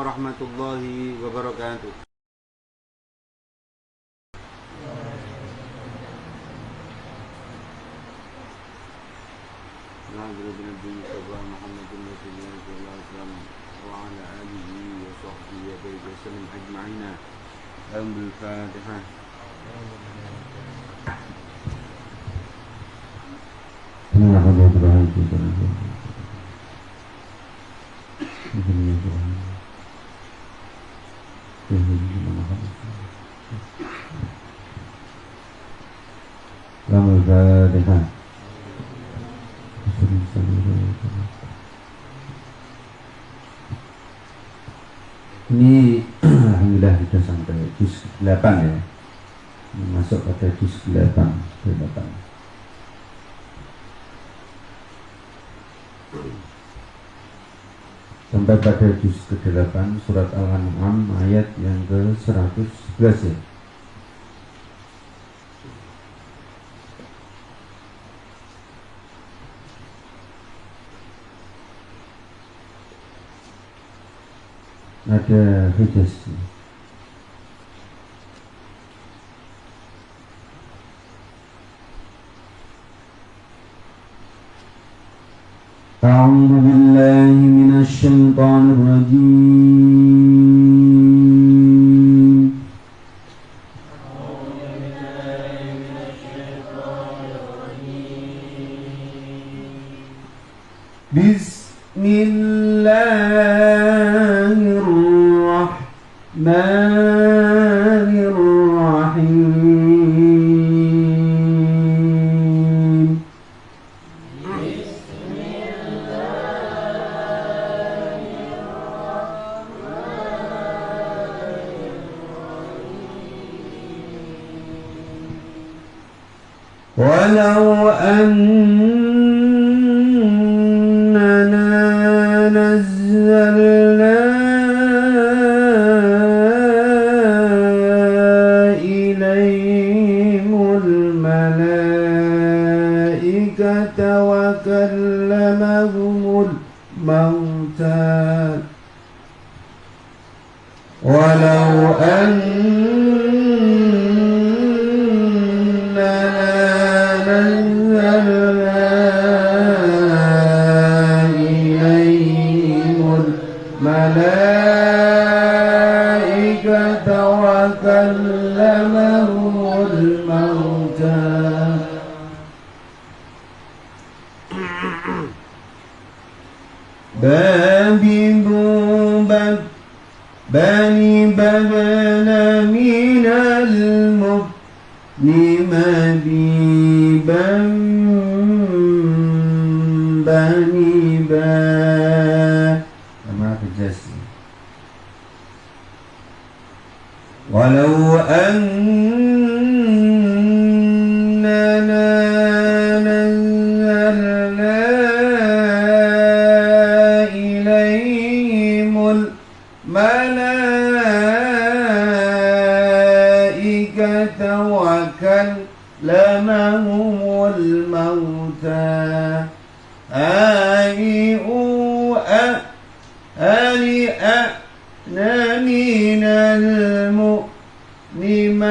warahmatullahi wabarakatuh. Alhamdulillah bin Muhammadin Rasulullah sallallahu alaihi wasallam wa ala alihi wa sahbihi wa sallam ajma'in. Al-Fatihah. Al-Fatihah. Ini alhamdulillah kita sampai juz 8 ya. Masuk pada juz 8. Sampai pada juz ke-8 surat Al-An'am ayat yang ke-111 ya. Ada Hijaz. A'udzu billahi minasy syaithanir rajim. Bismillahirrahmanirrahim. Walau annana nazzalna ilayhimul malaikata wa kallamahumul mauta walau الملائكة وكلمهم الموتى بني بدنا من المؤمن بني walau annana nazzalna ilayhimul malaikata wa kallamahumul mauta minal mu'minian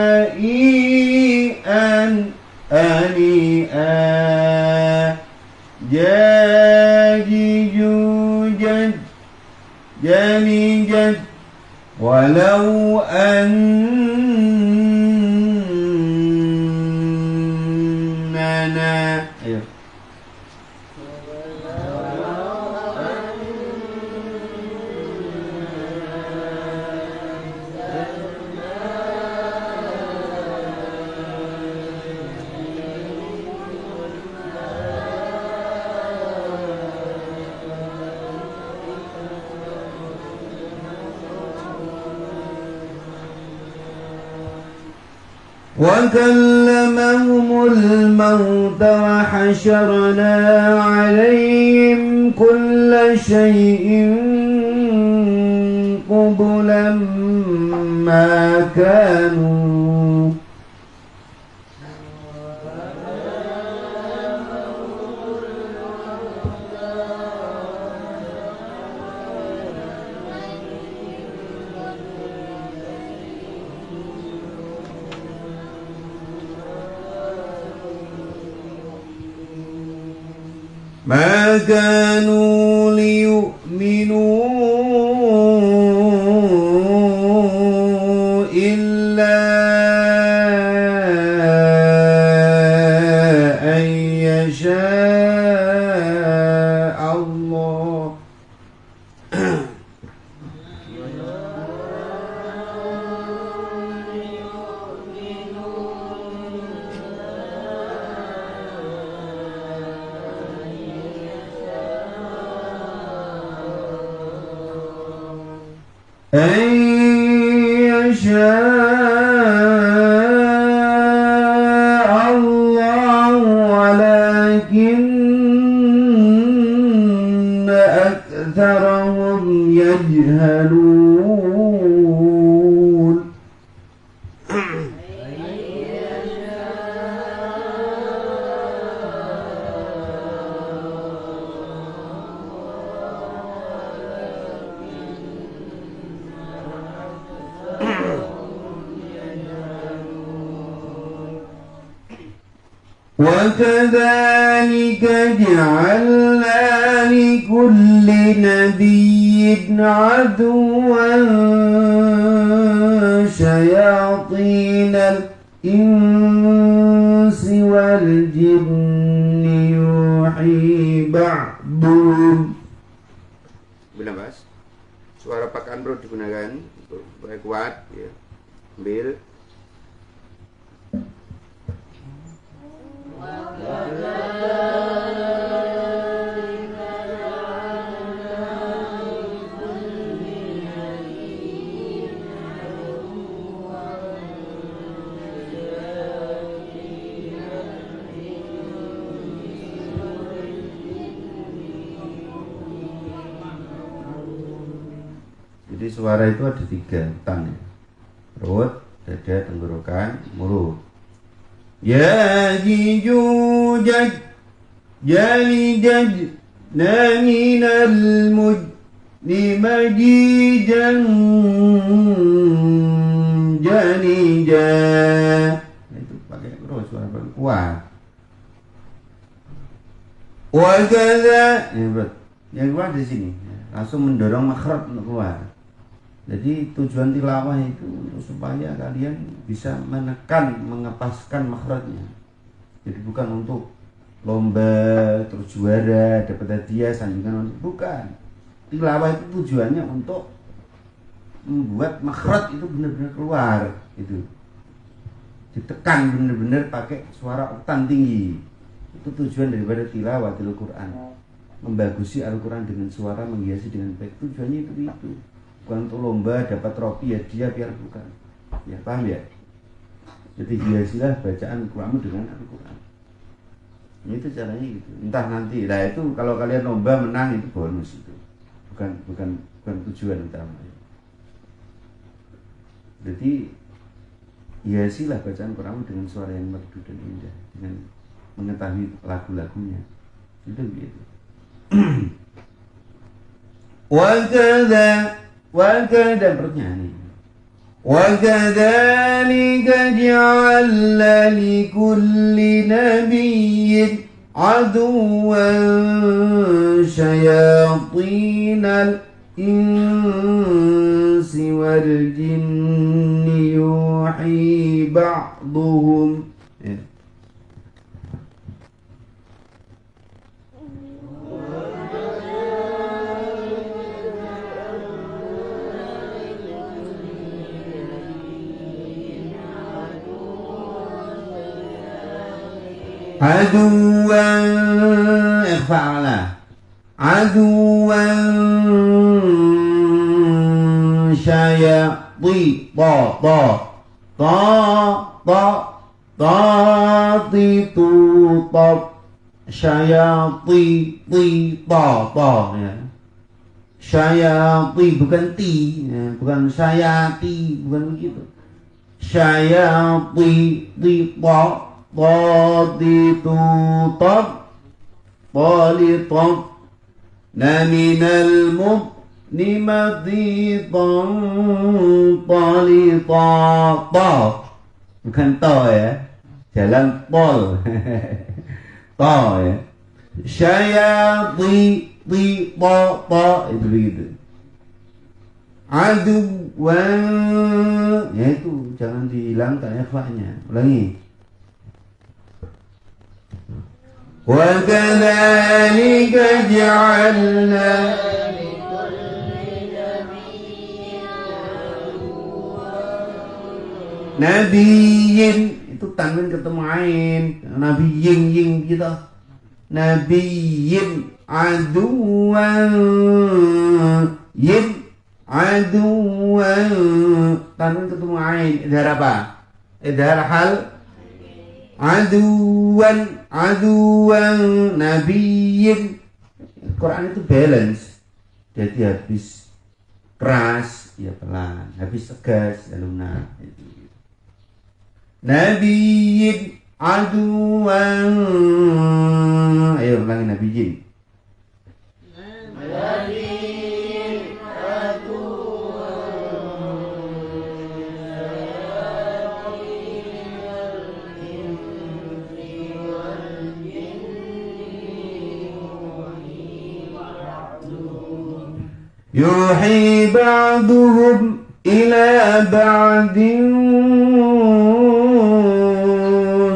janijat walau annana ayo وكلمهم الموت وحشرنا عليهم كل شيء قبلا ما كانوا ما كانوا ليؤمنوا إلا أن يشاء الله أن يشاء الله ولكن أكثرهم يجهلون وكذلك جعلنا لكل نبي عدوا شياطين الإنس والجن يوحي بعضهم. Bila Mas, suara pakan perut digunakan supaya kuat ya. Ambil. Jadi suara itu ada 3 tan ya. Perut, dada, tenggorokan, mulut. Ya jujaj jalijaj naminal mujnimajijan janijah. Itu pakai perut, suara paling kuat. Wakaza yang keluar di sini langsung mendorong makhraj untuk keluar. Jadi tujuan tilawah itu supaya kalian bisa menekan, mengepaskan makhrajnya. Jadi bukan untuk lomba terus juara, dapat hadiah, sanjungan, bukan. Tilawah itu tujuannya untuk membuat makhraj itu benar-benar keluar, itu. Ditekan benar-benar pakai suara oktan tinggi. Itu tujuan daripada tilawatil Quran. Membagusi Al-Quran dengan suara, menghiasi dengan baik. Tujuannya itu. Bukan untuk lomba dapat trofi hadiah, biar bukan. Ya paham ya? Jadi hiasilah bacaan Qur'anmu dengan Al-Quran. Itu caranya gitu. Entah nanti. Nah itu kalau kalian lomba menang itu bonus itu. Bukan tujuan utama. Jadi hiasilah bacaan Qur'anmu dengan suara yang merdu dan indah, dengan mengetahui lagu-lagunya. Itu begitu. Wakada bernyanyi. Wakadzalika ja'alna likulli nabiyyin aduwwan syayatinal insi wal jinni yuhi ba'duhum. Aduwan ikhfa'ala aduwan syayati titu syayati ya. Syayati bukan ti ya. Bukan syayati, bukan begitu. Syayati طالطب من المظلمة طالطا bukan to ya, jalan tol to ya. syayati ti ta itu begitu. Aduwan, ya itu jangan dihilangkan ikhfa'nya. Ulangi. Wa kadzalika ja'alna nabiyyin, itu tanwin ketemu ain. Nabiyyin gitu. Nabiyyin aduwan yin aduwan, tanwin ketemu ain. Idhar apa? Idhar hal. Aduwan nabiyyin. Quran itu balance. Jadi habis keras ya pelan, habis tegas ya lunak. Nabiyyin aduwan. Ayo ulangi nabiyyin. Yuhi ba'duhum ila ba'din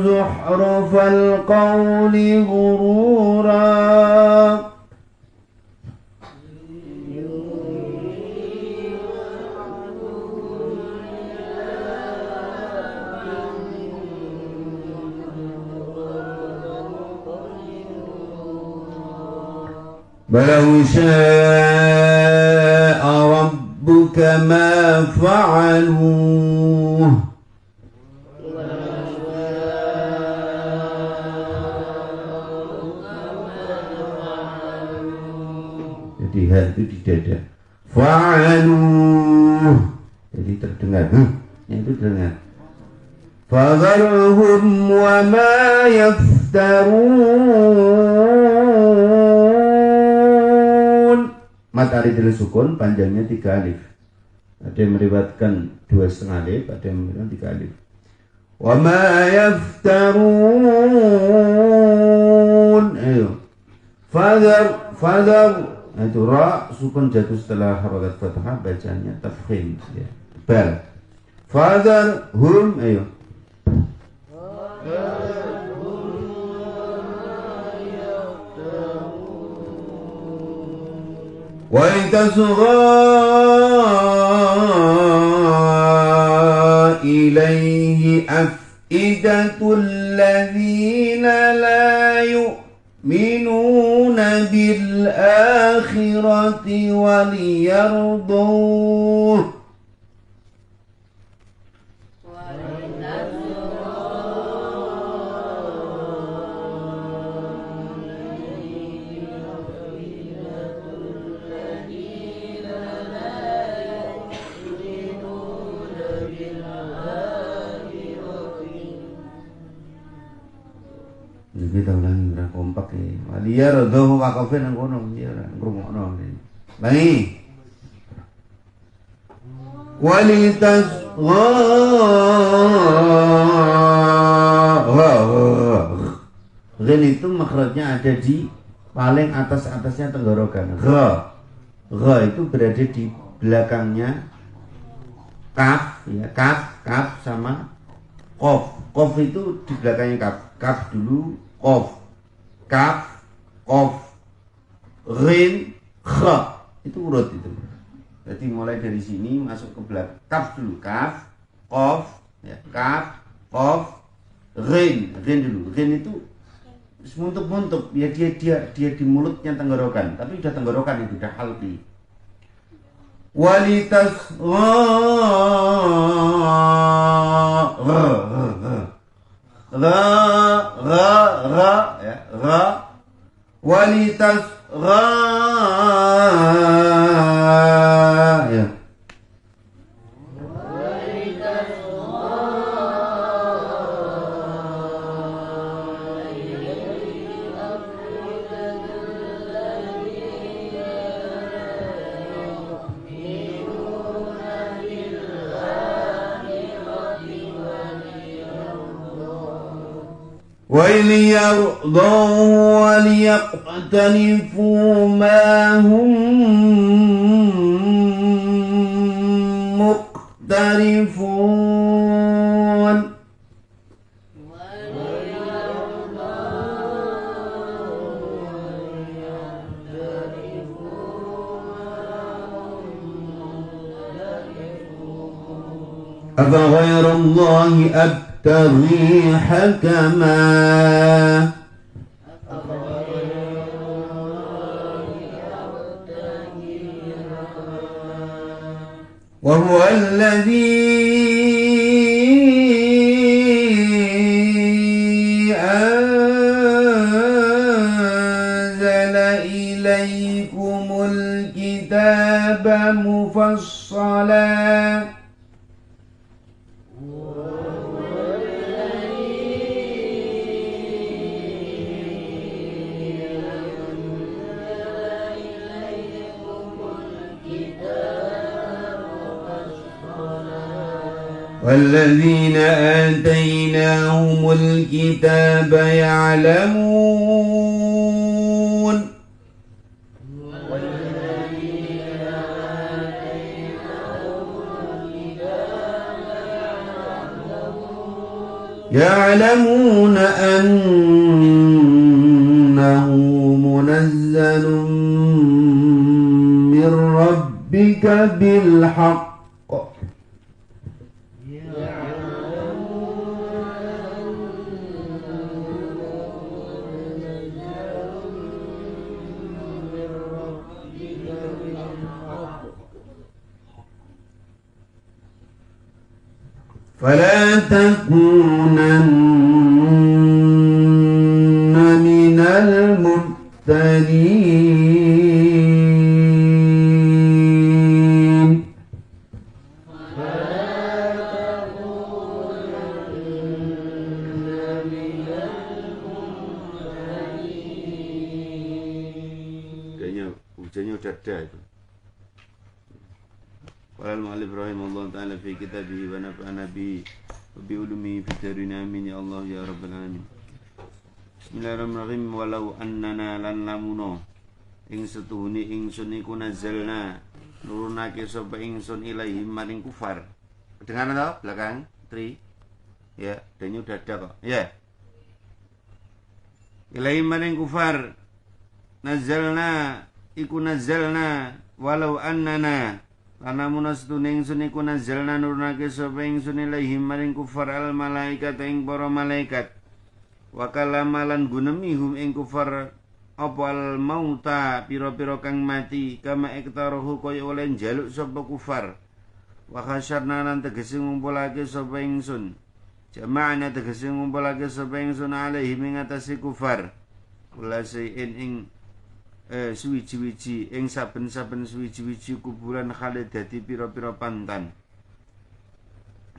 zuhrufal qawli ghurura. Walau syaa rabbuka ma fa'aluh. Jadi hal itu di dada. Fa'aluh. Jadi terdengar. Itu terdengar. Fadharhum wa ma yaftarun. Matahari dari sukun, panjangnya 3 alif. Ada yang meriwayatkan 2,5 alif, ada yang meriwayatkan 3 alif. Wa ma yaftarun. Ayo. Fadhar. Nah, itu ra sukun jatuh setelah harokat fathah, bacanya tafkhim ya. Bal. Fadharhum. Ayo. Wa tasgha ilayhi afidatul ladzina la yu'minuna bil akhirati wal yarduh. Kita ulangi ora kompak iki. Waliyar dhu waqafin nang kono ya ngrungokno. Langi. Walitasgha. Ghin itu makhrajnya ada di paling atasnya tenggorokan. Gha. Gha itu berada di belakangnya kaf ya, kaf sama qaf. Qaf itu di belakangnya kaf. Kaf dulu, qaf. Kaf, qaf, ghin, kha. Itu urut itu. Jadi mulai dari sini masuk ke belakang. Kaf dulu, kaf, qaf, ya, kaf, qaf, ghin dulu. Ghin itu muntuk-muntuk, ya dia di mulutnya tenggorokan, tapi udah tenggorokan itu, udah halqi. Walitasgha ya, walitasgha ya. وإذ يرضوه وليقترفوا ما هم مقترفون أفغير الله أبتغي حكما وهو الذي أنزل إليكم الكتاب مفصلا والذين آتيناهم الكتاب يعلمون أنه منزل من ربك بالحق فلا تكونن من الممتدين kayaknya hujannya udah ada itu. Qala al-mu'allif rahimahullah ta'ala fi kitabihi wa nafa'ana bi ulumi fi darin amin ya Allah ya rabbal alamin. Bismillahirrahmanirrahim. Walau annana lan lamuno ing setuhuni ingsun iku nazalna nurunake sapa ingsun ilaihim maring kufar. Kedengaran toh belakang 3 ya, dan udah ada kok ya. Ilaihim maring kufar nazalna iku nazalna walau annana Lanamun astune ingsun iku nazalna nurunake sapa ingsun ilaihim maring kufar al malaikat ing para malaikat wa kalamalan gunemihum ing kufar apa al mauta pira-pira kang mati kama iktaruhu kaya oleh njaluk sapa kufar wa khasyarna lan tegese ngumpulake sapa ingsun jama'ana tegese ngumpulake sapa ingsun alaihim ing atase kufar kula ing suwiji-wiji ing saben-saben suwiji-wiji kuburan khalid dadi pira-pira pantan.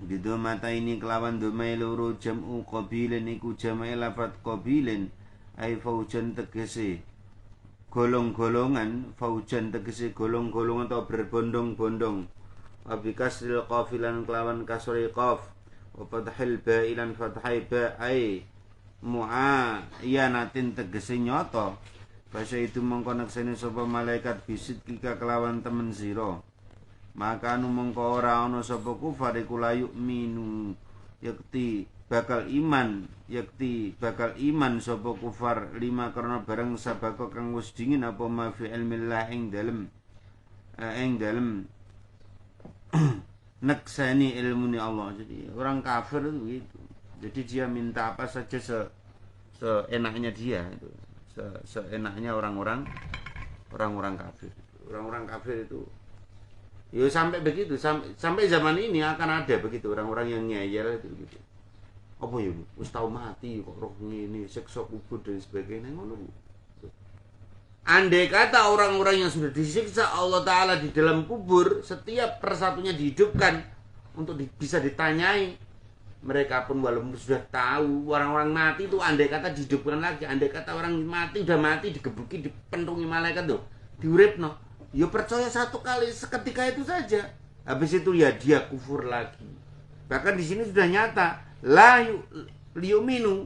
Gitu mata ini kelawan domai loro jam'u qabilin iku jamae lafat qabilin ai faujan tegese golong-golongan, faujan tegese golong-golongan atau berbondong-bondong. Abikasril qafilan kelawan kasri qaf wa fathil ba'ilan fathai ba ai mu'ayyanatin tegese nyoto. Bahasa itu mengkonekseni sapa malaikat bisit kika kelawan temen sira. Maka anu mengko ora ana sapa kufar iku layuk minu yakti bakal iman sapa kufar lima karena bareng sabako kang wis dingin apa ma fi ilmillah ing dalem nekseni ilmuni Allah. Jadi orang kafir itu gitu. Jadi dia minta apa saja seenaknya dia itu. Seenaknya orang-orang kafir. Orang-orang kafir itu ya sampai begitu, sampai zaman ini akan ada begitu orang-orang yang ngeyel itu gitu. Apa ya, wis tau mati kok roh ngene, siksa kubur dan sebagainya ngono. Andai kata orang-orang yang sudah disiksa Allah Ta'ala di dalam kubur, setiap persatunya dihidupkan untuk bisa ditanyai, mereka pun walaupun sudah tahu orang-orang mati itu andai kata dihidupkan lagi, andai kata orang mati udah mati digebuki, dipentungi malaikat tuh, diuripno, ya percaya satu kali seketika itu saja. Habis itu ya dia kufur lagi. Bahkan di sini sudah nyata la liyuminu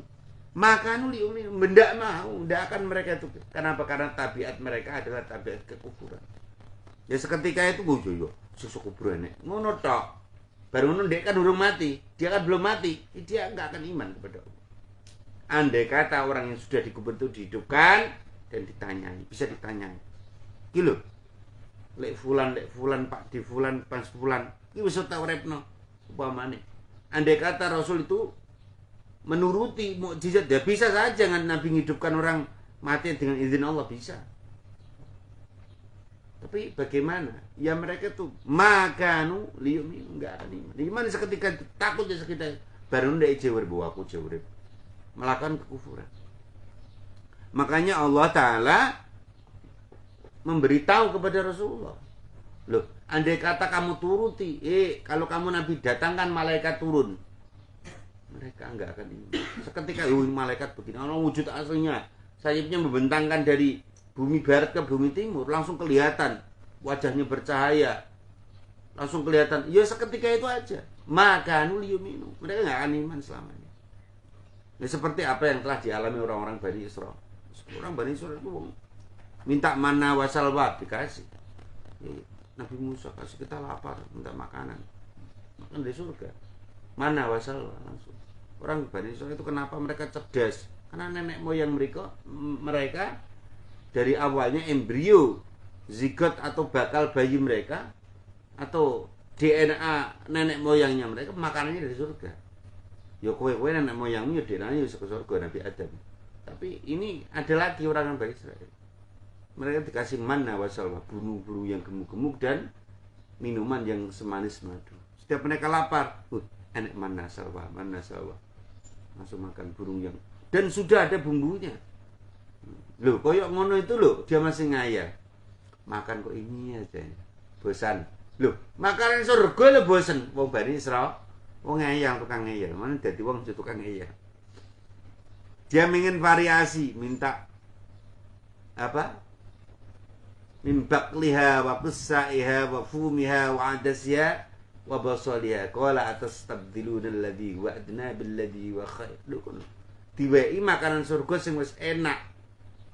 Maka nuliumi benda mau, ndak akan mereka itu. Kenapa? Karena tabiat mereka adalah tabiat kekufuran. Ya seketika itu yo susu kuburan nek. Ngono tok. Baru ngono ndek kan urung mati, dia kan belum mati, dia enggak akan iman kepada Allah. Andai kata orang yang sudah dikubur itu dihidupkan dan ditanyai, bisa ditanyai. Iki lho. Lek fulan Pak di fulan pas fulan, iki wis tak uripno upamane. Andai kata Rasul itu menuruti mukjizat, ya bisa saja kan Nabi menghidupkan orang mati dengan izin Allah, bisa. Tapi bagaimana? Ya mereka tuh makanu liyumi enggak akan iman. Iman seketika takut ya seketika baru ndak jawab bahwa aku jawab melakukan kekufuran. Makanya Allah Ta'ala memberitahu kepada Rasulullah, loh, andai kata kamu turuti, kalau kamu Nabi datangkan malaikat turun, mereka enggak akan iman. Seketika malaikat begini, orang wujud aslinya sayapnya membentangkan dari bumi barat ke bumi timur, langsung kelihatan wajahnya bercahaya, langsung kelihatan. Ya seketika itu aja. Maka nuliyuminu, mereka nggak akan iman selamanya. Ya seperti apa yang telah dialami orang-orang Bani Israil. Orang Bani Israil itu minta mana wasalwa dikasih. Ya, Nabi Musa kasih kita lapar, minta makanan, makan dari surga. Mana wasalwa langsung. Orang Bani Israil itu kenapa mereka cerdas? Karena nenek moyang mereka dari awalnya embrio, zigot atau bakal bayi mereka atau DNA nenek moyangnya mereka makanannya dari surga. Ya kowe nenek moyangmu ya DNA-nya ke surga Nabi Adam. Tapi ini ada lagi orang Bani Israil. Mereka dikasih manna wasalwa, burung-burung yang gemuk-gemuk dan minuman yang semanis madu. Setiap mereka lapar, enak manna salwa. Langsung makan burung yang dan sudah ada bumbunya. Loh, koyok ngono itu loh, dia masih ngayal. Makan kok ini aja. Bosan. Loh, makanan surga lo bosan. Wong Bani Israil, wong ngayal, tukang ngayal. Mana dadi wong tukang ngayal. Dia ingin variasi, minta apa? Min baqliha wa qissaiha wa fumiha wa adasiha wa basaliha. Qala atastabdiluna alladhi wa adna billadhi wa khair. Loh, diweki makanan surga sing wis enak.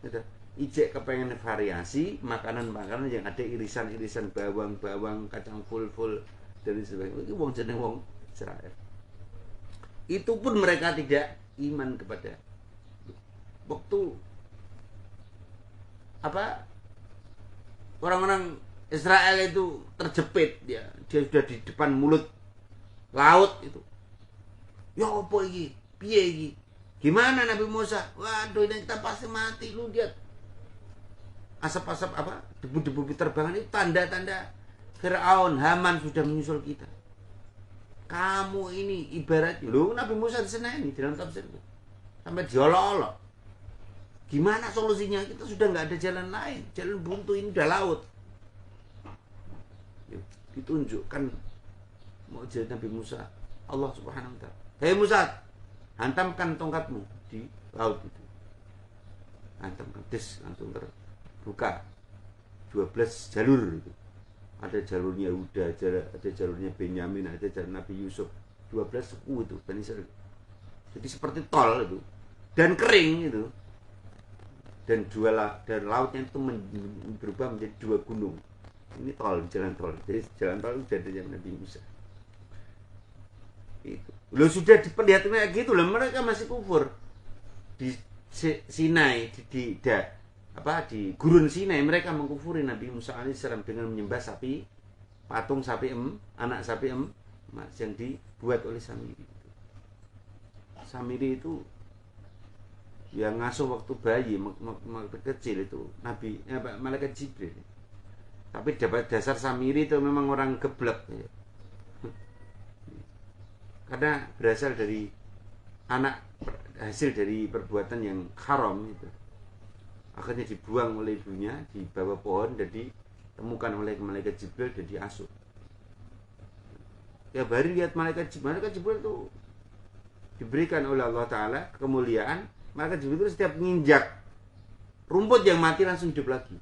Gitu. Ijek kepengen variasi makanan-makanan yang ada irisan-irisan bawang-bawang, kacang full dan sebagainya. Itu wong jeneng wong Israel. Itu pun mereka tidak iman kepada. Waktu apa orang-orang Israel itu terjepit, dia sudah di depan mulut laut itu. Ya apa iki? Piye iki? Gimana Nabi Musa? Waduh, ini kita pasti mati. Lu lihat asap-asap apa? Debu-debu terbangan itu tanda-tanda Firaun, Haman sudah menyusul kita. Kamu ini ibarat lu Nabi Musa diseneni dalam tafsir itu. Sampai diolok-olok. Gimana solusinya? Kita sudah nggak ada jalan lain. Jalan buntu ini udah laut. Ditunjukkan mukjizat Nabi Musa. Allah Subhanahu wa taala. Hei Musa, hantamkan tongkatmu di laut itu. Hantamkan, langsung terbuka 12 jalur itu. Ada jalurnya Yehuda, ada jalurnya Benyamin, ada jalur Nabi Yusuf. 12 suku itu Bani Israil. Jadi seperti tol itu. Dan kering itu. Dan lautnya itu berubah menjadi 2 gunung. Ini jalan tol. Jadi jalan tol itu dari Nabi Musa. Itu. Lo sudah diperlihatkan kayak gitu loh, mereka masih kufur di Sinai, di gurun Sinai mereka mengkufuri Nabi Musa alaihissalam dengan menyembah sapi, patung sapi anak sapi yang dibuat oleh Samiri. Samiri itu yang ngasuh waktu bayi, waktu kecil itu malaikat Jibril. Tapi dasar Samiri itu memang orang geblek ya. Karena berasal dari hasil dari perbuatan yang haram itu. Akhirnya dibuang oleh ibunya di bawah pohon dan ditemukan oleh malaikat Jibril dan diasuh. Ya baru lihat malaikat Jibril itu diberikan oleh Allah Ta'ala kemuliaan. Malaikat Jibril itu setiap menginjak rumput yang mati langsung hidup lagi,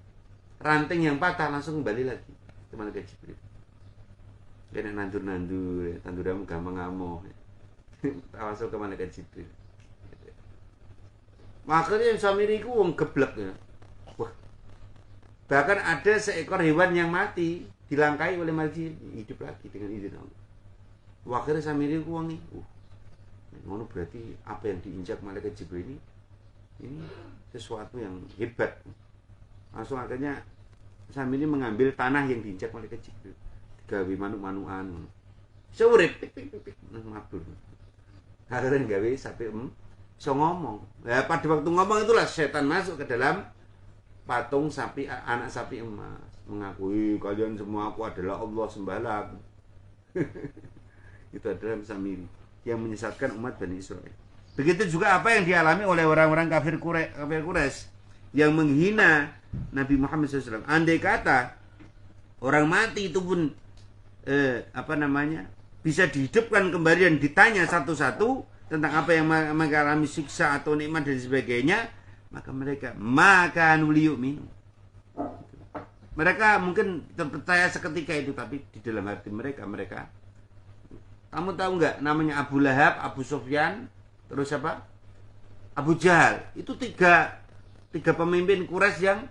ranting yang patah langsung kembali lagi ke malaikat Jibril. Kena nandur-nandur, tanduramu gampang ngamoh. Tawasul ke malaikat Jibril. Akhirnya Samiri ku wong geblek ya. Wah. Bahkan ada seekor hewan yang mati dilangkai oleh malaikat hidup lagi dengan izin Allah. Akhirnya Samiri ku wong ngono berarti apa yang diinjak malaikat Jibril ini sesuatu yang hebat. Langsung akhirnya Samiri mengambil tanah yang diinjak malaikat Jibril. Gawe manuk-manukan. Seurip pik mabur. Akhirnya gawe sampai bisa ngomong. Ya, pada waktu ngomong itulah setan masuk ke dalam patung sapi, anak sapi emas, mengakui kalian semua aku adalah Allah sembalang. Itu adalah Samiri yang menyesatkan umat Bani Israel. Begitu juga apa yang dialami oleh orang-orang kafir Quraisy yang menghina Nabi Muhammad SAW. Andai kata orang mati itu pun bisa dihidupkan kembali dan ditanya satu-satu tentang apa yang mereka alami, siksa atau nikmat dan sebagainya, maka mereka minum. Mereka mungkin terpercaya seketika itu, tapi di dalam hati mereka kamu tahu nggak namanya Abu Lahab, Abu Sufyan, terus apa? Abu Jahal. Itu tiga pemimpin Quraisy yang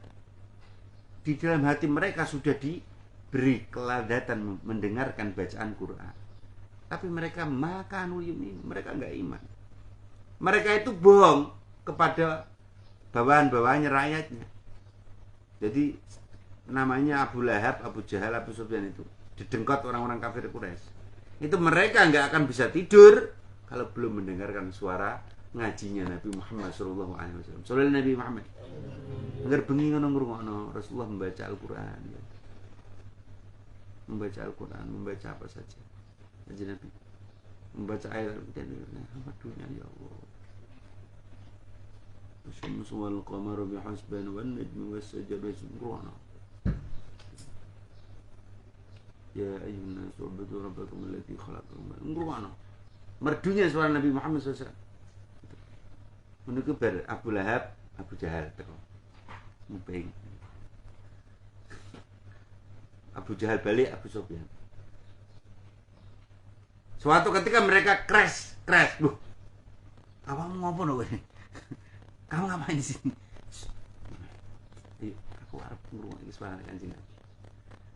di dalam hati mereka sudah diberi keladatan mendengarkan bacaan Quran. Tapi mereka mereka nggak iman. Mereka itu bohong kepada bawahan-bawahannya, rakyatnya. Jadi namanya Abu Lahab, Abu Jahal, Abu Sufyan itu didengkot orang-orang kafir Quraisy. Itu mereka nggak akan bisa tidur kalau belum mendengarkan suara ngajinya Nabi Muhammad SAW. Soalnya Nabi Muhammad agar bengi ngono Rasulullah membaca Al-Quran, membaca Al-Quran, membaca apa saja. Ngaji Nabi membaca ayat Al-Quran, dunia ya Allah. Asyamsu wal qamaru bihusban wan najmu was sajadu subhana. Ya ayyuhan nas ubudu rabbakum alladzi khalaqakum. Ngruwana. Merdunya suara Nabi Muhammad SAW. Menuju ber Abu Lahab, Abu Jahal teko. Muping. Abu Jahal balik, Abu Sufyan. Suatu ketika mereka crash. Loh. Kamu ngopo no kowe? Kamu ngapain di sini? Ayo, aku arep ngrungokne suara Kanjeng Nabi.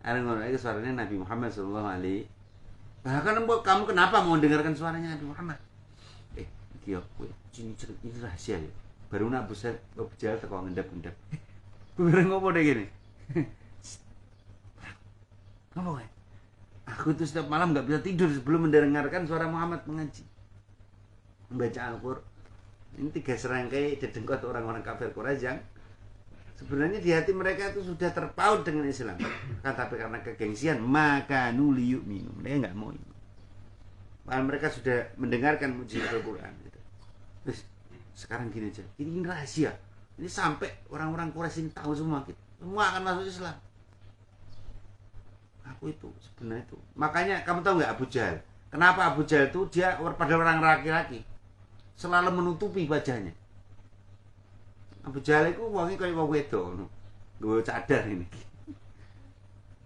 Ada ngono itu suaranya Nabi Muhammad SAW. Bahkan kamu kenapa mau dengarkan suaranya Nabi Muhammad? Iki kowe ini rahasia ya. Baru nak besar Jahal teko ngendap-ngendap. Bener ngopo deh gini. Ngopo kowe? Aku tuh setiap malam enggak bisa tidur sebelum mendengarkan suara Muhammad mengaji. Membaca Al-Qur'an. Ini tiga serangkai didengkot orang-orang kafir Quraisy yang sebenarnya di hati mereka itu sudah terpaut dengan Islam. Tapi karena kegengsian, maka nuliyuk minum. Mereka nggak mau ini. Padahal mereka sudah mendengarkan mujizat Al-Quran. Gitu. Terus sekarang gini aja, ini rahasia. Ini sampai orang-orang Quraisy ini tahu semua, gitu. Semua akan masuk Islam. Aku itu sebenarnya itu. Makanya kamu tahu nggak Abu Jahal? Kenapa Abu Jahal itu dia pada orang laki-laki selalu menutupi wajahnya. Abu Jahal itu wongnya kayak wong wedok, gue cadar ini.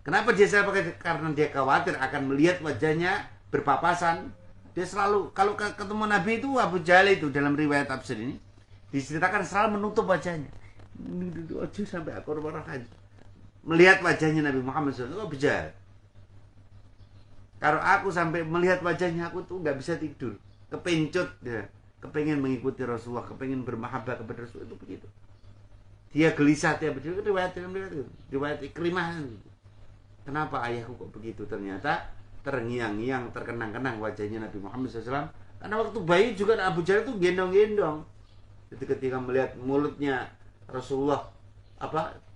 Kenapa dia pakai? Karena dia khawatir akan melihat wajahnya berpapasan. Dia selalu kalau ketemu Nabi itu Abu Jahal itu dalam riwayat tafsir ini diceritakan selalu menutup wajahnya. Ojo sampai aku marah aja. Melihat wajahnya Nabi Muhammad SAW, Abu Jahal. Kalau aku sampai melihat wajahnya aku tuh nggak bisa tidur, kepencut dia. Kepengen mengikuti Rasulullah, kepengen bermahabbah kepada Rasulullah, itu begitu. Dia gelisah tiap hari. Riwayat Ikrimah. Kenapa ayahku kok begitu? Ternyata terngiang-ngiang, terkenang-kenang wajahnya Nabi Muhammad SAW. Karena waktu bayi juga Abu Jahal itu gendong-gendong. Jadi ketika melihat mulutnya Rasulullah,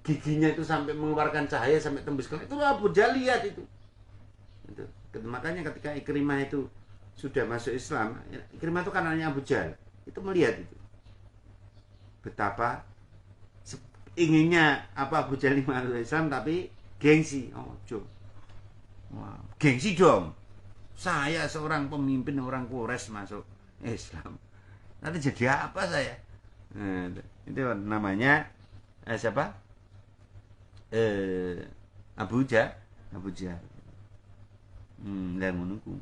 giginya itu sampai mengeluarkan cahaya sampai tembus ke langit, itu Abu Jahal lihat itu. Makanya ketika Ikrimah itu sudah masuk Islam, Ikrimah itu kan anaknya Abu Jahal, itu melihat itu betapa inginnya Abu Jahal masuk Islam, tapi gengsi. Gengsi dong, saya seorang pemimpin orang Quraisy masuk Islam, nanti jadi apa saya? Itu namanya siapa? Abu Jahal. Lah menunggu.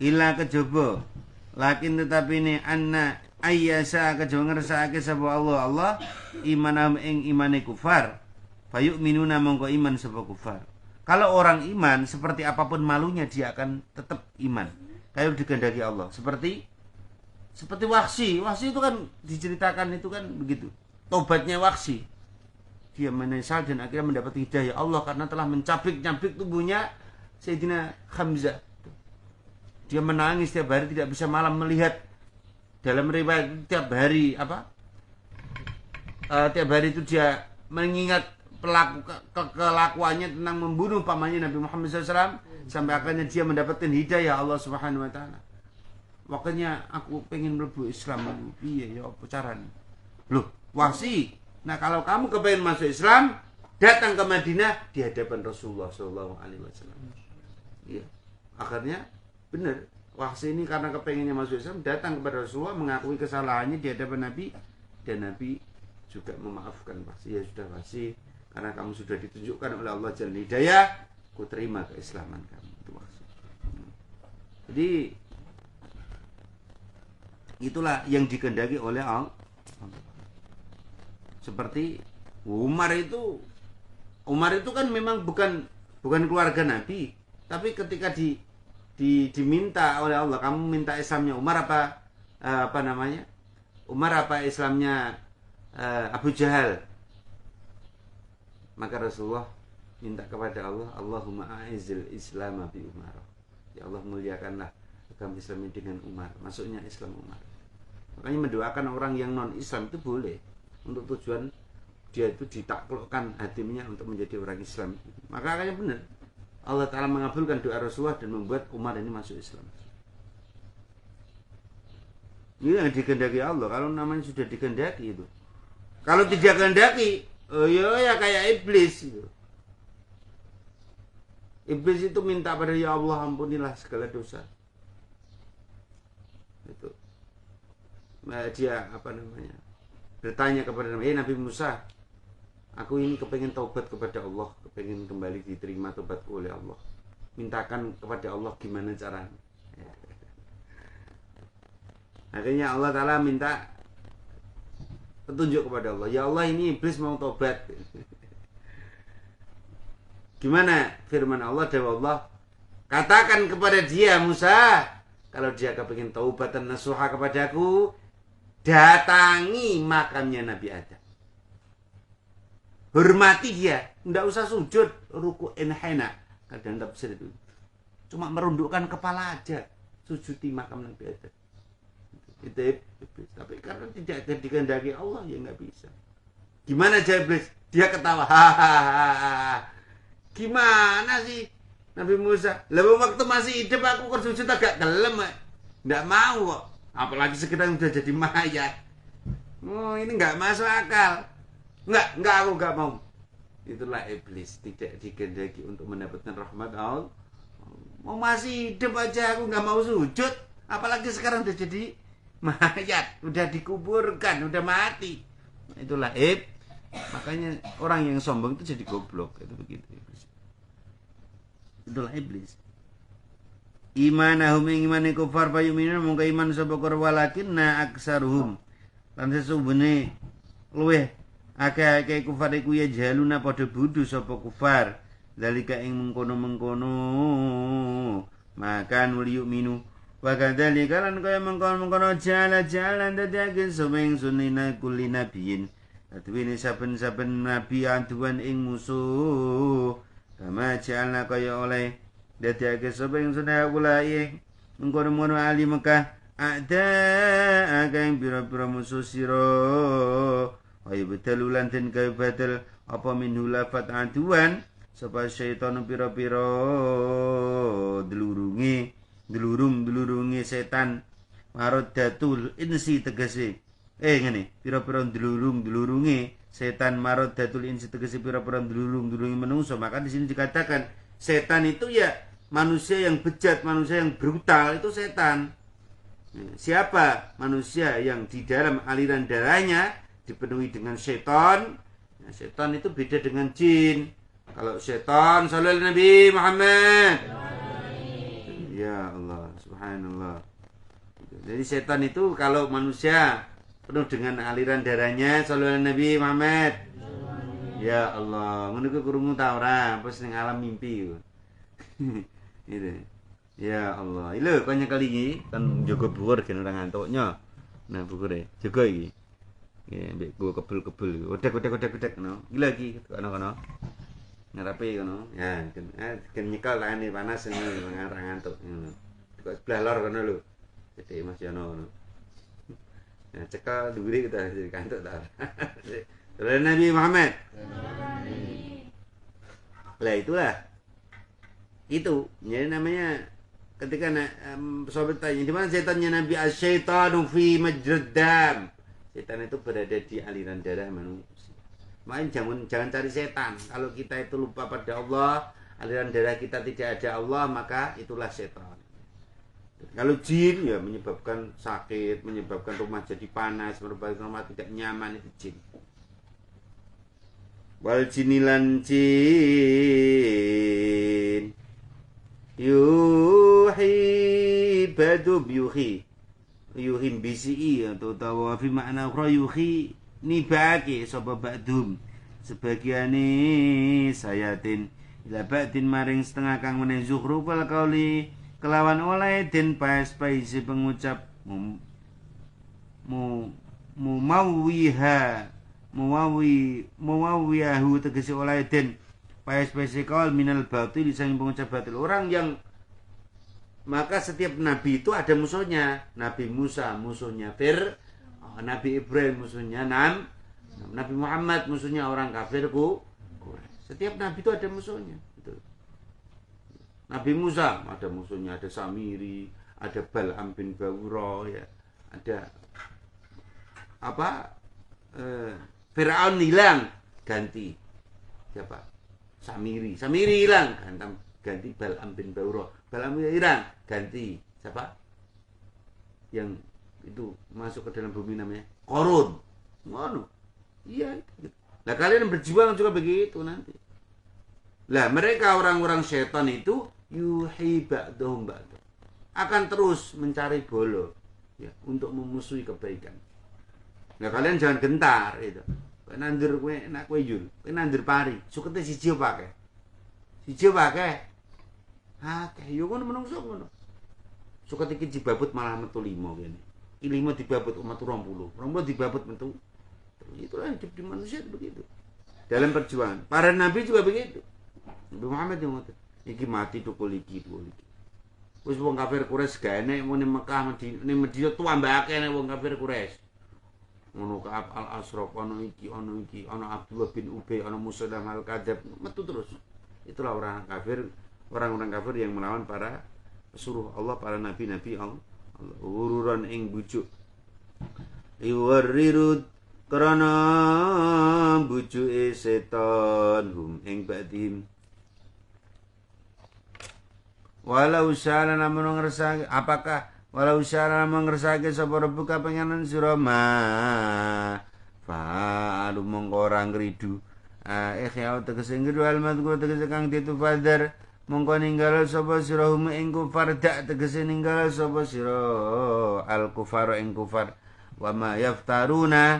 Ila kejaba, lakin tetapi ini anna ayyasa kejaba ngersakake sapa Allah imanam ing imane kufar fayu'minuna mongko iman sapa kufar. Kalau orang iman seperti apapun malunya dia akan tetap iman. Kayak dikehendaki Allah. Seperti Wahsy. Wahsy itu kan diceritakan itu kan begitu. Tobatnya Wahsy. Dia menyesal dan akhirnya mendapat hidayah Allah karena telah mencabik-cabik tubuhnya Sayyidina Hamzah. Dia menangis tiap hari, tidak bisa malam melihat. Dalam riwayat tiap hari tiap hari itu dia mengingat kelakuannya tentang membunuh pamannya Nabi Muhammad SAW sampai akhirnya dia mendapatkan hidayah Allah Subhanahu Wa Taala. Makanya aku pengen mlebu Islam. Iya ya apa caranya? Loh, Wahsy. Nah kalau kamu kepengen masuk Islam, datang ke Madinah di hadapan Rasulullah SAW. Iya. Akhirnya benar. Wahsy ini karena kepengennya masuk Islam, datang kepada Rasulullah mengakui kesalahannya di hadapan Nabi dan Nabi juga memaafkan Wahsy. Ya sudah Wahsy, karena kamu sudah ditunjukkan oleh Allah jalan hidayah, ku terima keislaman kamu. Itu Wahsy. Jadi itulah yang dikehendaki oleh Allah. Seperti Umar itu kan memang bukan keluarga Nabi, tapi ketika diminta oleh Allah, kamu minta Islamnya Umar apa namanya? Umar apa Islamnya Abu Jahal? Maka Rasulullah minta kepada Allah, Allahumma a'izzil Islam bi Umar. Ya Allah, muliakanlah agama Islam dengan Umar. Masuknya Islam Umar. Makanya mendoakan orang yang non Islam itu boleh, untuk tujuan dia itu ditaklukkan hatinya untuk menjadi orang Islam. Maka akhirnya benar Allah Ta'ala mengabulkan doa Rasulullah dan membuat Umar ini masuk Islam. Ini yang dikehendaki Allah. Kalau namanya sudah dikehendaki itu. Kalau tidak kehendaki, oh ya kayak iblis itu. Iblis itu minta pada ya Allah ampunilah segala dosa. Itu. Dia bertanya kepada Nabi Musa, aku ini kepengen taubat kepada Allah, kepengen kembali diterima taubatku oleh Allah. Mintakan kepada Allah gimana caranya. Akhirnya Allah Ta'ala minta petunjuk kepada Allah. Ya Allah, ini iblis mau taubat. Gimana firman Allah? Dewa Allah, katakan kepada dia Musa, kalau dia kepengen taubat dan nasuha kepadaku, datangi makamnya Nabi Adam. Hormati dia, tidak usah sujud, ruku enhena. Kadang tidak bisa itu. Cuma merundukkan kepala aja, sujud di makam Nabi Adam. Itu iblis. Tapi karena tidak dikehendaki Allah, ya nggak bisa. Gimana aja iblis? Dia ketawa. Hahaha. Gimana sih Nabi Musa? Lalu waktu masih hidup aku kan sujud agak gelem. Nggak mau kok. Apalagi sekarang udah jadi mayat. Oh, ini nggak masuk akal. Nggak, aku nggak mau. Itulah iblis, tidak dikehendaki untuk mendapatkan rahmat Allah. Mau masih hidup aja aku nggak mau sujud. Apalagi sekarang udah jadi mayat, udah dikuburkan, udah mati. Itulah makanya orang yang sombong itu jadi goblok. Itu begitu. Itulah iblis. Imanahum ing imane kufar payuminun mongko iman sapa kufar walakinna aksaruhum lan sesungguhne luweh akeh-akeh kufar iku ya jaluna padha bodho sapa kufar dalika ing mengkono-mengkono makan yu'minu wa kadzalika lan kaya mengkono-mengkono jalan-jalan dadi sumeng sunina kulli nabiyin atwine saben-saben nabi aduan ing musuh kama jalna kaya oleh dadi sapa ing sunah ulai mengkono-mengkono ahli Mekah ada ageng pira-pira musuh sira ayo betelulan den gawe batal apa minhu lafat aduan sapa syaitan pira-pira delurunge setan maroddatul insi tegese ngene pira-pira delurunge setan maroddatul insi tegese pira-pira delurunge menungso. Maka di sini dikatakan setan itu ya manusia yang bejat, manusia yang brutal, itu setan. Siapa manusia yang di dalam aliran darahnya dipenuhi dengan setan? Nah, setan itu beda dengan jin. Kalau setan, sallallahu Nabi Muhammad. Ya Allah, subhanallah. Jadi setan itu kalau manusia penuh dengan aliran darahnya sallallahu Nabi Muhammad. Ya Allah, ngono ku krungu ta ora? Pas ning alam mimpi. Gitu. Ya Allah. Lho kok nyekel iki kan jaga bukur gen ora ngantuknya. Nah bukure jaga iki. Ya mbek go kebul-kebul. Odek ngono. Iki lagi kono-kono. Ngarepe ngono. Ya gen nyekel tangane panas ngono ora ngantuk ngono. Kok sebelah lor kono lho. Jadi Mas Yono ngono. Nah cekal dhuwure kita jadi kantuk ta. Sallallahu Nabi Muhammad. Lah itulah. Itu jadi namanya ketika sahabat tanya di mana setannya Nabi, asyaitanu fi majrad dam. Setan itu berada di aliran darah manusia. Makanya jangan cari setan. Kalau kita itu lupa pada Allah, aliran darah kita tidak ada Allah, maka itulah setan. Kalau jin ya menyebabkan sakit, menyebabkan rumah jadi panas, menyebabkan rumah tidak nyaman, itu jin. Wal jinilan jin yuhi badub yuhi bisi atau tawa fi makna ukhra yuhi nibake sapa badum sebagiane sayatin ila ba'din maring setengah kang meneh zukhrufal qauli kelawan oleh den pas-paisi pengucap muwawiyahu tegese oleh den pas-paisi kaul minal batil sang pengucap batil. Orang yang maka setiap nabi itu ada musuhnya. Nabi Musa musuhnya Nabi Ibrahim musuhnya Nabi Muhammad musuhnya orang kafirku. Setiap nabi itu ada musuhnya. Nabi Musa ada musuhnya, ada Samiri, ada Bal'am bin Bawura, ya, ada Fir'aun hilang, ganti siapa? Samiri hilang, ganti Bal'am bin Bawura. Bal'am hilang, ganti siapa? Yang itu masuk ke dalam bumi namanya Korun. Ngono. Iya. Nah kalian berjuang juga begitu nanti. Lah mereka orang-orang setan itu yuhi ba'dhum ba'dhum akan terus mencari bolo ya untuk memusuhi kebaikan. Nah kalian jangan gentar itu. Kowe nandur kowe enak kowe yul, kowe nandur pari, sukete siji pake. Siji pake. Akeh yo ngono menungso ngono. Suket iki dibabut malah metu 5 kene. Iki 5 dibabut metu 20. 20 dibabut metu. Itulah hidup di manusia begitu. Dalam perjuangan, para nabi juga begitu. Nabi Muhammad yang ngoten. Iki mati tukul iki. Wis wong kafir Quraisy gak enek muni Mekah ning Madinah tuambake nek wong kafir Quraisy. Ngono Ka'ab al-Ashraf ana iki, ana Abdullah bin Ubay, ana Musa al-Kadzab, metu terus. Itulah orang kafir, orang-orang kafir yang melawan para pesuruh Allah, para nabi-nabi Allah. Ururan ing bujuk. Iwarirud karena bujuke setan hum ing badim. Walau syara namun ngersake apakah walau syara namun ngersake sapa rebuka pengenan sira ma fa'alu mongko ora ngridu ikhya tegese ngridu almat ku tegese kang ditu fadar mongko ninggal sapa sira hum ing kufar dak tegese ninggal sapa sira al kufar ing kufar wa ma yaftaruna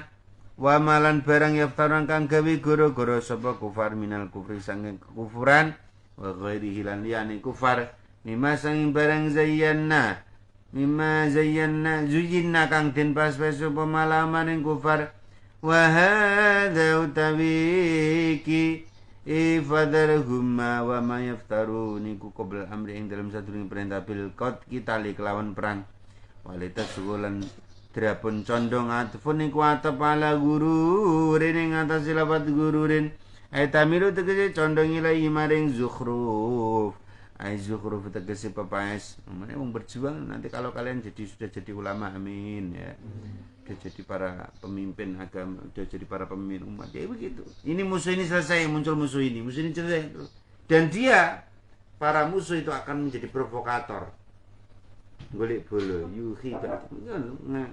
wa malan barang yaftarun kang gawe goro-goro sapa kufar minal kufri sanging kekufuran wa ghairihi lan liyane kufar mimma sanging barang zayyana kang den pas-pas sapa malaman ing kufar wa hadza utawiki ifadarhum wa ma yaftarun iku qabla amri ing dalam sadurunge perintah bil qad kita kelawan perang walitas sugulan drapun condong atfun iku atep ala guru ring atas lafat gururin aitamilu tegese condong ilahi maring zukhruf zukhruf tegese pepaes. Namanya wong berjuang nanti kalau kalian sudah jadi ulama, amin ya. Sudah jadi para pemimpin agama, sudah jadi para pemimpin umat. Ya begitu. Ini musuh ini selesai, muncul musuh ini selesai. Dan dia para musuh itu akan menjadi provokator. Golek bolo, yuhi nah.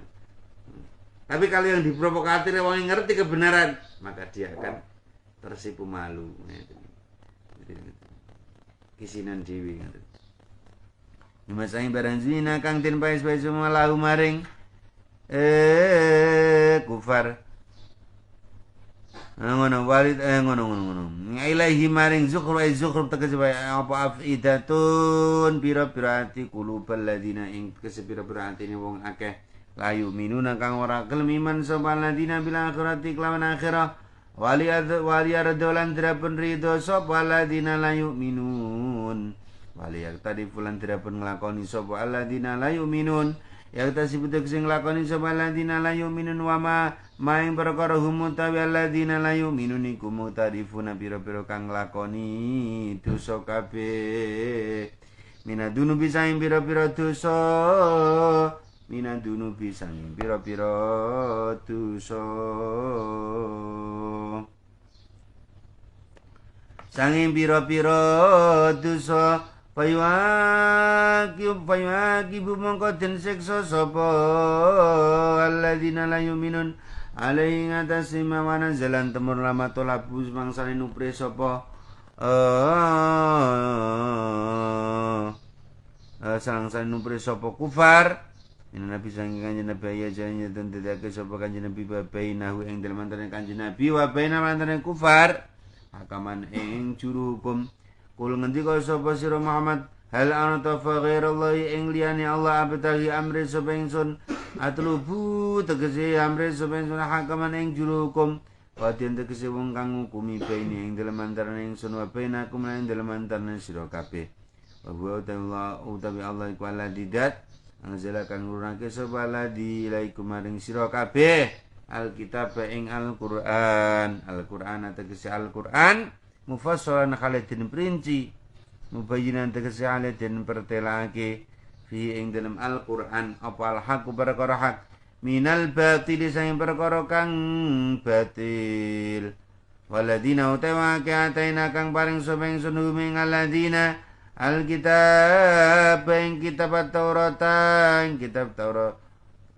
Tapi kalau yang diprovokatir orang yang ngerti kebenaran, maka dia akan tersipu malu. Kisinan dewi. Dimasangi barang zina kang den paes-paes semua lahu maring kufar. Ngono walid ngono. Ilaihi maring zukhruf tegese wae apa afidatun pira-pira ati qulubal ladina ing kesepira-pira atine wong akeh layu minuna kang ora gelem iman sapa ladina bil akhirati kelawan akhirah wali ardolan drapun ridho sapa ladina layu minun wali tadi fulan drapun nglakoni sapa ladina layu minun ya tasibut sing nglakoni sapa ladina layu minun wa maing perkara humutawi alladzina la yu'minun iku mutarifuna pira-pira kang nglakoni dosa kabeh minadunubi saing pira-pira dosa minadunubi saing pira-pira dosa sanging pira-pira dosa payuaki bumangka den siksa sapa alladzina la yu'minun alaihi ngatasi mawana jalan temur lama tolabus mangsane nupre sapa sangsane nupre sapa kufar ina nabi saking kanjeng nabi ya jane den dadake sapa kanjeng nabi bainahu ing dalem antane kanjeng nabi wa baina antane kufar hakaman ing juru hukum kul ngendika sapa sira Muhammad hal ana ta ghairallahi ing liyane Allah abtahi amri sapa ingsun atlubu tegese amri sapa ingsun hakaman ing juru hukum wa den tegese wong kang ngukumi baine ing dalem antarané ingsun wa bainakum lan dalem antarané sira kabeh wa huwa utawi Allah iku aladidat anzala kang nurunake sapa ladi ilaikum maring sira kabeh alkitab ing Al-Qur'an tegese Al-Qur'an mufassalan khalidin perinci mubayyinan tegese alidin pertelake fi ing dalam Al-Qur'an apa al-haq perkara hak minal batil sing perkara kang batil waladina utawa ataina kang paring sapa ingsun ing aladina alkitab ing kitab Taurat kitab Taurat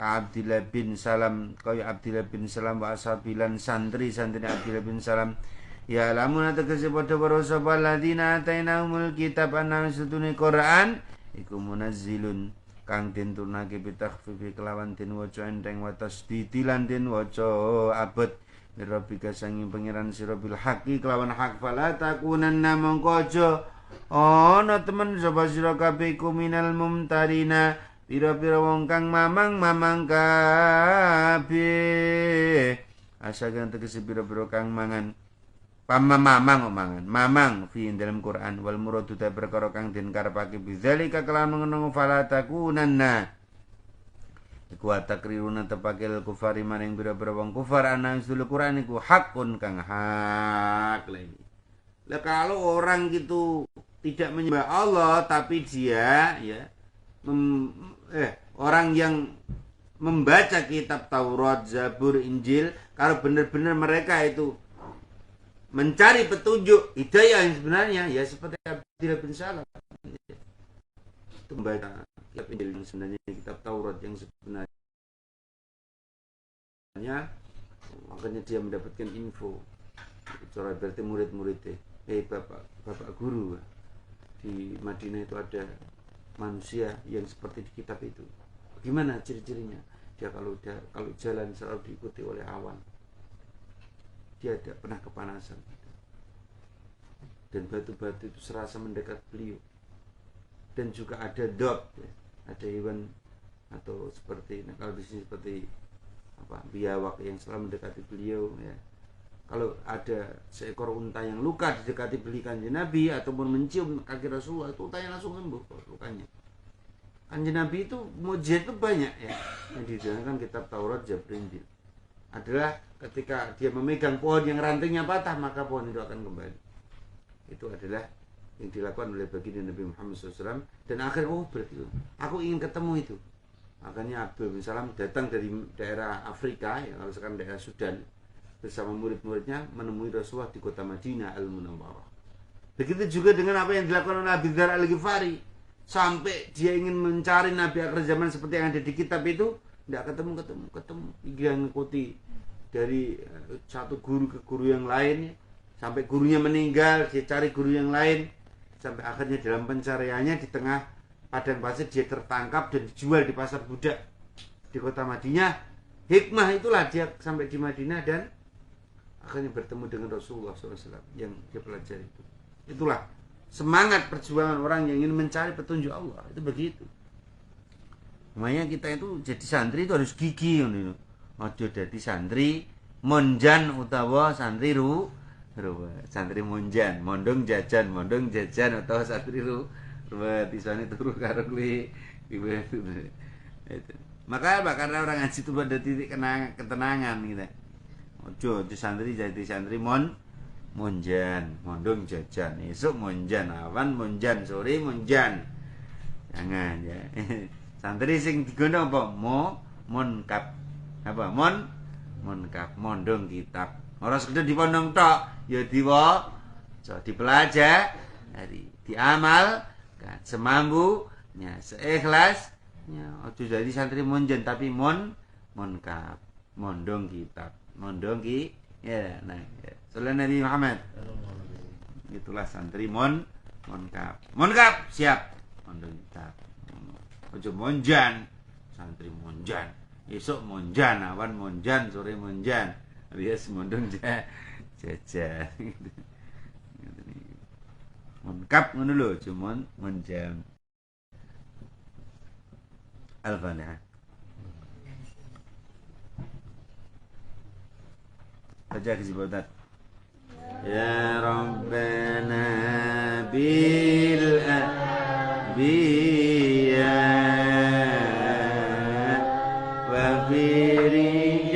Abdillah bin Salam kaya Abdillah bin Salam wa asabilan santri Abdillah bin Salam ya lamun tegese padha para sapa ladina atainahumul kitab ana setune Quran iku munazzilun kang den turnake bitakhfifi kelawan den waca enteng wa tasdidi lan den waca abot mirabika sanging pangeran sira bil haqi kelawan hak fala takunanna mongko aja ana temen sapa sira kabeh iku minal mumtarina pira-pira wong kang mamang kabeh asagan tegese pira-pira kang mangan mamang fi dalam Quran wal muradu ta perkara kang den karepake bidzalika kelawan ngono fala takunanna iku takriruna tepakil kufari maring pira-pira wong kufar ana usul Quran iku hakun kang hak lagi. Lah kalau orang gitu tidak menyembah Allah tapi dia ya orang yang membaca kitab Taurat, Zabur, Injil kalau benar-benar mereka itu mencari petunjuk hidayah yang sebenarnya ya seperti Abdillah bin Salam itu membaca kitab Injil yang sebenarnya kitab Taurat yang sebenarnya makanya dia mendapatkan info cara berarti murid-muridnya bapak guru di Madinah itu ada manusia yang seperti di kitab itu gimana ciri-cirinya dia kalau jalan selalu diikuti oleh awan dia tidak pernah kepanasan dan batu-batu itu serasa mendekat beliau dan juga ada dog ya. Ada hewan atau seperti kalau di sini seperti biawak yang selalu mendekati beliau ya. Kalau ada seekor unta yang luka didekati beli kanjeng Nabi ataupun mencium kaki Rasulullah itu untanya langsung sembuh lukanya. Kanjeng Nabi itu mujizat itu banyak ya yang dijelaskan kitab Taurat, Zabur, Injil adalah ketika dia memegang pohon yang rantingnya patah maka pohon itu akan kembali. Itu adalah yang dilakukan oleh baginda Nabi Muhammad SAW dan akhirnya berarti aku ingin ketemu itu. Makanya Abdul bin Salam datang dari daerah Afrika ya, kalau sekarang daerah Sudan bersama murid-muridnya menemui Rasulullah di kota Madinah Al-Munawwarah. Begitu juga dengan apa yang dilakukan oleh Abi Dzar Al-Ghifari sampai dia ingin mencari Nabi akhir zaman seperti yang ada di kitab itu tidak ketemu dia ngikuti dari satu guru ke guru yang lain sampai gurunya meninggal dia cari guru yang lain sampai akhirnya dalam pencariannya di tengah padang pasir, dia tertangkap dan dijual di pasar budak di kota Madinah. Hikmah itulah dia sampai di Madinah dan akhirnya bertemu dengan Rasulullah SAW yang dia pelajari itu. Itulah semangat perjuangan orang yang ingin mencari petunjuk Allah, itu begitu. Makanya kita itu jadi santri itu harus gigih. Ojo jadi santri monjan utawa santri santri monjan, mondong jajan utawa santri ruwet isane turu karo kuwi. Maka karena orang ngaji itu pada titik ketenangan gitu. Ojo di santri jadi santri monjan, mondong jajan, esok monjan, awan monjan, sore monjan. Jangan ya. Santri sing digono apa? Monkap. Apa? Monkap, mondong kitab. Ora sekedar dipondong tok, ya dipelajari, diamal kan semampunya, seikhlasnya. Ojo jadi santri monjan tapi monkap, mondong kitab. Mondong ya, nah ya. Sallallahu Nabi Muhammad. Itulah santri monkap. Monkap siap. Mondong kitab. Ojo monjan, santri monjan. Esok monjan, awan monjan, sore monjan. Alias mondong jajan. Monkap ngono lho, cuma monjan. Al-Fatihah. Baca kesempatan. Ya Rabbana bil anbiya wa firi